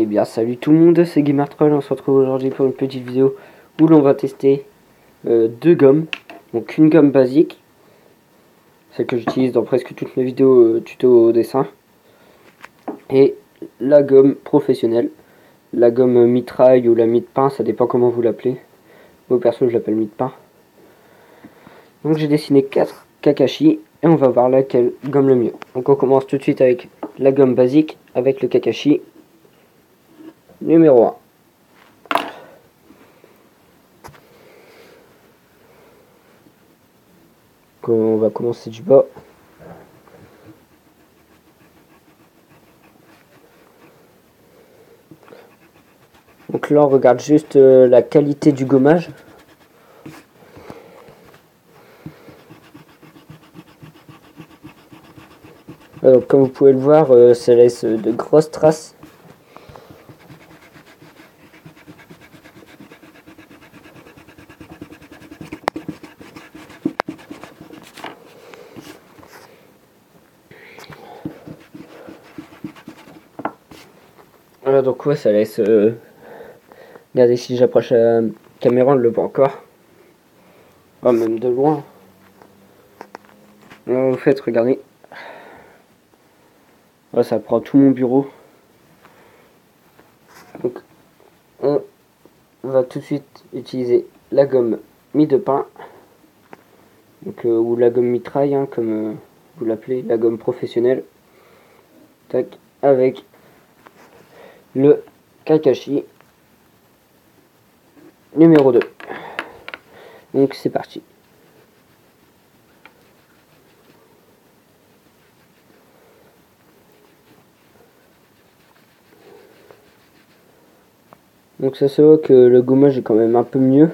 Eh bien salut tout le monde, c'est GamerTroll, on se retrouve aujourd'hui pour une petite vidéo où l'on va tester deux gommes. Donc une gomme basique, celle que j'utilise dans presque toutes mes vidéos tuto dessin, et la gomme professionnelle, la gomme mitraille ou la mie-de-pain, ça dépend comment vous l'appelez. Moi perso je l'appelle mie-de-pain. Donc j'ai dessiné 4 Kakashi et on va voir laquelle gomme le mieux. Donc on commence tout de suite avec la gomme basique avec le Kakashi numéro 1. On va commencer du bas. Donc là on regarde juste la qualité du gommage. Alors, comme vous pouvez le voir, ça laisse de grosses traces. Voilà, donc ouais, ça laisse... Regardez, si j'approche la caméra, on ne le voit encore. Oh, même de loin. En fait, regardez. Ouais, ça prend tout mon bureau. Donc, on va tout de suite utiliser la gomme mie-de-pain. Donc, ou la gomme mitraille, hein, comme vous l'appelez, la gomme professionnelle. Tac, avec le Kakashi numéro 2. Donc, c'est parti. Donc ça se voit que le gommage est quand même un peu mieux.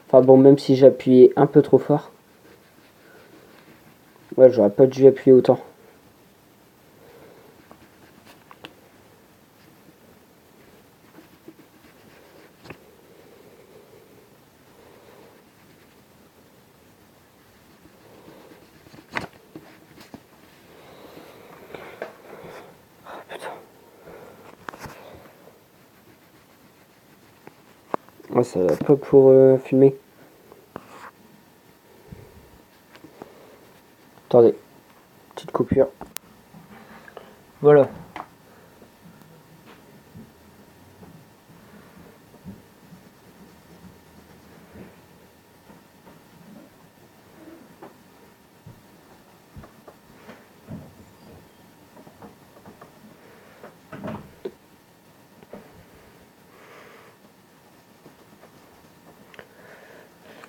Enfin bon, même si j'appuyais un peu trop fort. Ouais, j'aurais pas dû appuyer autant. Oh, putain. Ouais, ça va pas pour filmer. Attendez, petite coupure. Voilà.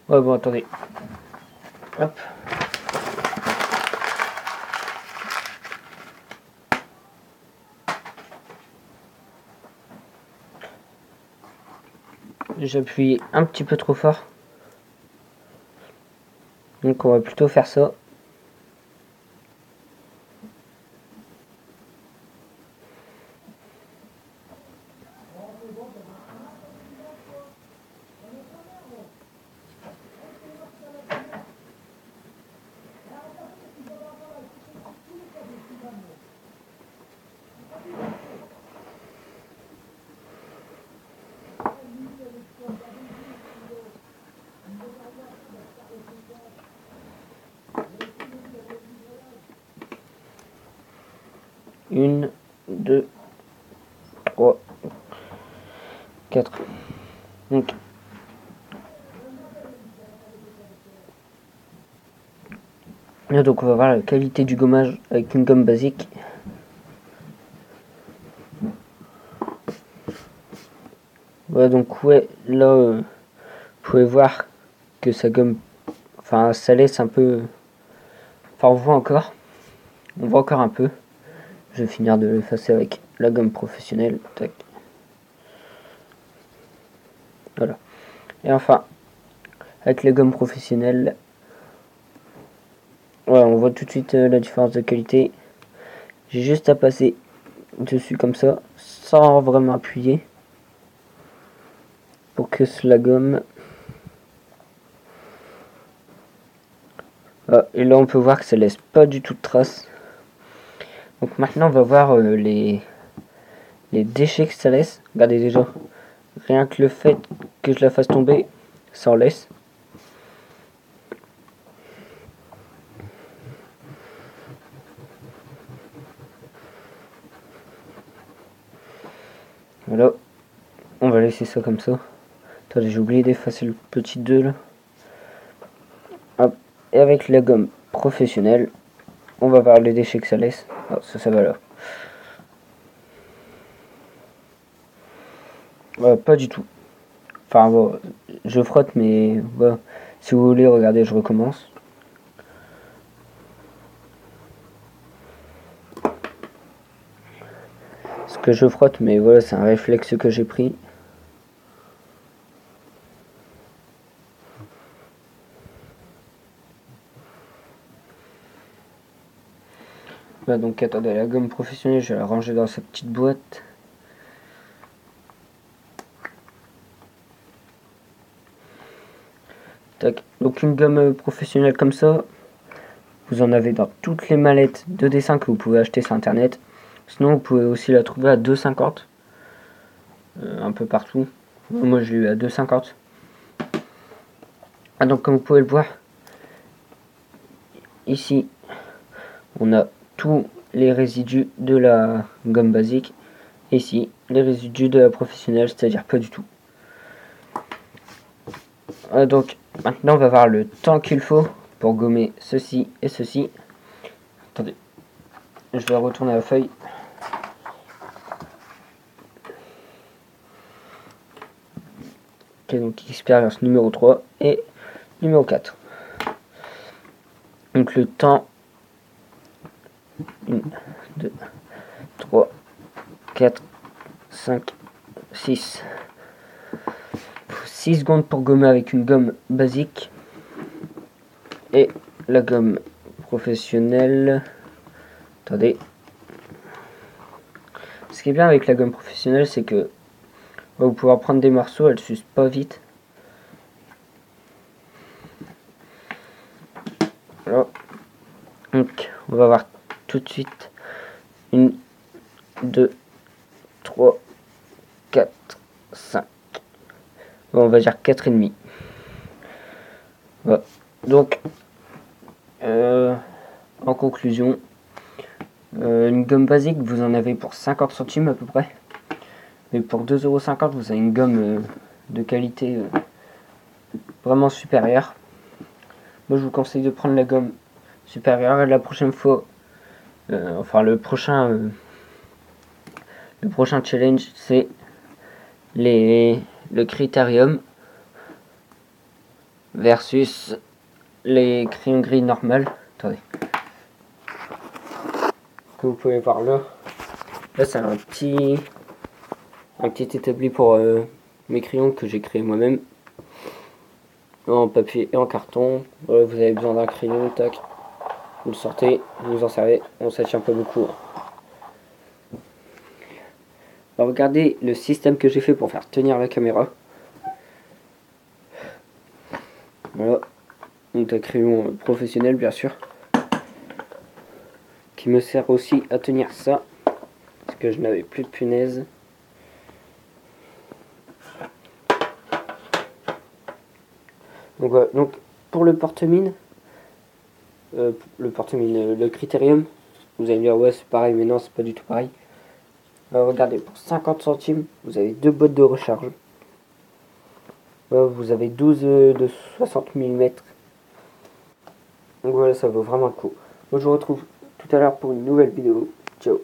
Ouais, bon, attendez. Hop. J'appuie un petit peu trop fort. Donc on va plutôt faire ça. Une, deux, trois, quatre. Donc là, donc on va voir la qualité du gommage avec une gomme basique. Ouais, donc ouais, là vous pouvez voir que ça gomme, enfin ça laisse un peu, enfin on voit encore un peu. Je vais finir de l'effacer avec la gomme professionnelle. Tac. Voilà. Et enfin, avec les gommes professionnelles, ouais, on voit tout de suite la différence de qualité. J'ai juste à passer dessus comme ça, sans vraiment appuyer, pour que la gomme... Ah, et là on peut voir que ça laisse pas du tout de traces. Donc maintenant on va voir les déchets que ça laisse. Regardez déjà, rien que le fait que je la fasse tomber, ça en laisse. Voilà, on va laisser ça comme ça. Attendez, j'ai oublié d'effacer le petit 2 là. Hop. Et avec la gomme professionnelle, on va voir les déchets que ça laisse. Oh, ça va là. Pas du tout. Enfin bon, je frotte, mais voilà. Si vous voulez, regardez, je recommence. Ce que je frotte, mais voilà, c'est un réflexe que j'ai pris. Voilà, donc attendez, la gomme professionnelle, je vais la ranger dans sa petite boîte. Tac. Donc une gomme professionnelle comme ça, vous en avez dans toutes les mallettes de dessin que vous pouvez acheter sur internet. Sinon, vous pouvez aussi la trouver à 2,50 un peu partout. Moi, je l'ai eu à 2,50. Ah, donc comme vous pouvez le voir, ici, on a tous les résidus de la gomme basique. Ici, les résidus de la professionnelle, c'est-à-dire pas du tout. Donc, maintenant, on va voir le temps qu'il faut pour gommer ceci et ceci. Attendez, je vais retourner la feuille. Ok, donc expérience numéro 3 et numéro 4. Donc le temps, 1, 2, 3, 4, 5, 6. 6 secondes pour gommer avec une gomme basique. Et la gomme professionnelle. Attendez. Ce qui est bien avec la gomme professionnelle, c'est que vous pouvez prendre des morceaux, elle ne s'use pas vite. Voilà. Donc, on va voir tout de suite. 1, 2, 3, 4, 5. Bon, on va dire 4,5. Voilà. Donc, en conclusion, une gomme basique, vous en avez pour 50 centimes à peu près. Mais pour 2,50 €, vous avez une gomme de qualité vraiment supérieure. Moi, je vous conseille de prendre la gomme supérieure. Et la prochaine fois, enfin le prochain challenge, c'est le critérium versus les crayons gris normales. Attendez. Que vous pouvez voir là. Là, c'est un petit établi pour mes crayons que j'ai créé moi-même. En papier et en carton. Voilà, vous avez besoin d'un crayon, tac. Vous le sortez, vous en servez. On ne tient pas beaucoup. Alors regardez le système que j'ai fait pour faire tenir la caméra. Voilà. Donc un crayon professionnel bien sûr. Qui me sert aussi à tenir ça. Parce que je n'avais plus de punaise. Donc voilà. Donc pour le porte-mine, le critérium, vous allez me dire ouais c'est pareil, mais non c'est pas du tout pareil. Alors regardez, pour 50 centimes, vous avez 2 boîtes de recharge. Vous avez 12 de 60 mm. Donc voilà, ça vaut vraiment le coup. Moi je vous retrouve tout à l'heure pour une nouvelle vidéo. Ciao.